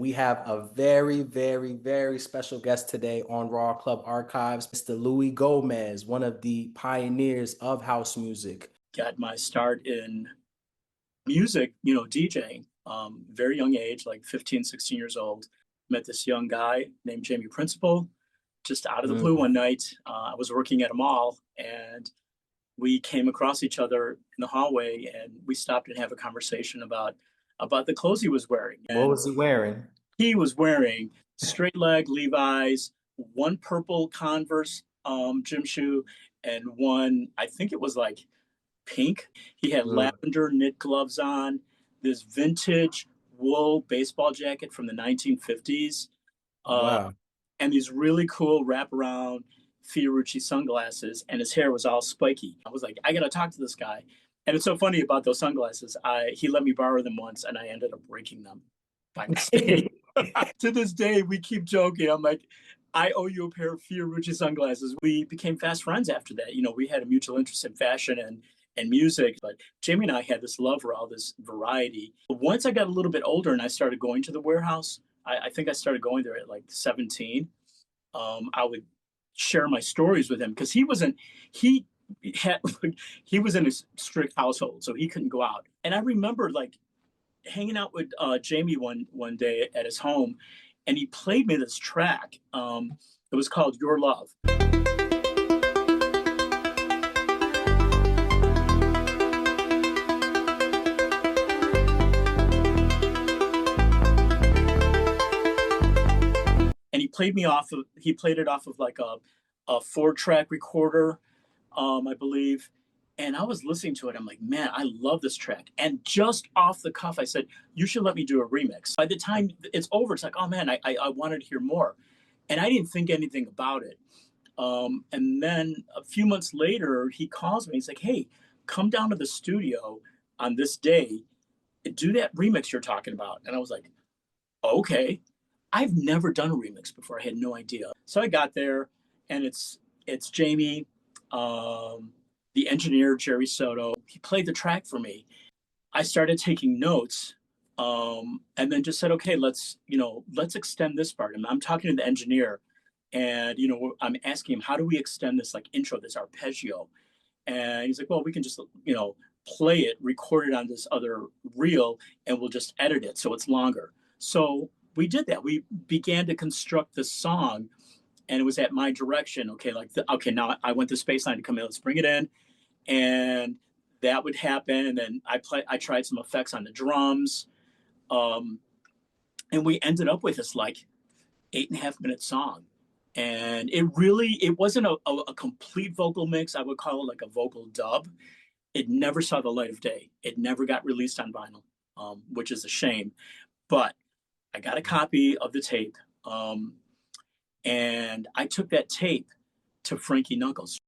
we have a very, very, very special guest today on Raw Club Archives, Mr. Louie Gomez, one of the pioneers of house music. Got my start in music, DJing, very young age, like 15, 16 years old. Met this young guy named Jamie Principal just out of the blue Mm. one night. I was working at a mall and we came across each other in the hallway and we stopped and have a conversation about the clothes he was wearing. What And was he wearing? he was wearing straight leg Levi's, one purple Converse gym shoe, and one, I think it was like pink. He had Mm. lavender knit gloves on, this vintage wool baseball jacket from the 1950s, uh, Wow. and these really cool wraparound Fiorucci sunglasses, and his hair was all spiky. I was like, I gotta talk to this guy. And it's so funny about those sunglasses. He let me borrow them once, and I ended up breaking them by mistake. To this day, we keep joking. I'm like, I owe you a pair of Fiorucci sunglasses. We became fast friends after that. We had a mutual interest in fashion and music, but Jamie and I had this love for all this variety. But once I got a little bit older and I started going to the warehouse, I think I started going there at like 17. I would share my stories with him because he had he was in a strict household, so he couldn't go out. And I remember like hanging out with Jamie one day at his home, and he played me this track. It was called "Your Love." And he played it off of like a 4-track recorder, I believe. And I was listening to it. I'm like, man, I love this track. And just off the cuff, I said, you should let me do a remix. By the time it's over, it's like, oh man, I wanted to hear more. And I didn't think anything about it. And then a few months later, he calls me. He's like, hey, come down to the studio on this day and do that remix you're talking about. And I was like, okay. I've never done a remix before. I had no idea. So I got there, and it's Jamie, the engineer Jerry Soto. He played the track for me. I started taking notes, and then just said, okay, let's extend this part. And I'm talking to the engineer, and I'm asking him, how do we extend this like intro, this arpeggio? And he's like, well, we can just play it, record it on this other reel, and we'll just edit it so it's longer. So we did that. We began to construct this song, and it was at my direction. Okay, okay, now I want the space line to come in. Let's bring it in, and that would happen. And then I tried some effects on the drums, and we ended up with this like 8.5 minute song. And it wasn't a complete vocal mix. I would call it like a vocal dub. It never saw the light of day. It never got released on vinyl, which is a shame. But I got a copy of the tape, and I took that tape to Frankie Knuckles.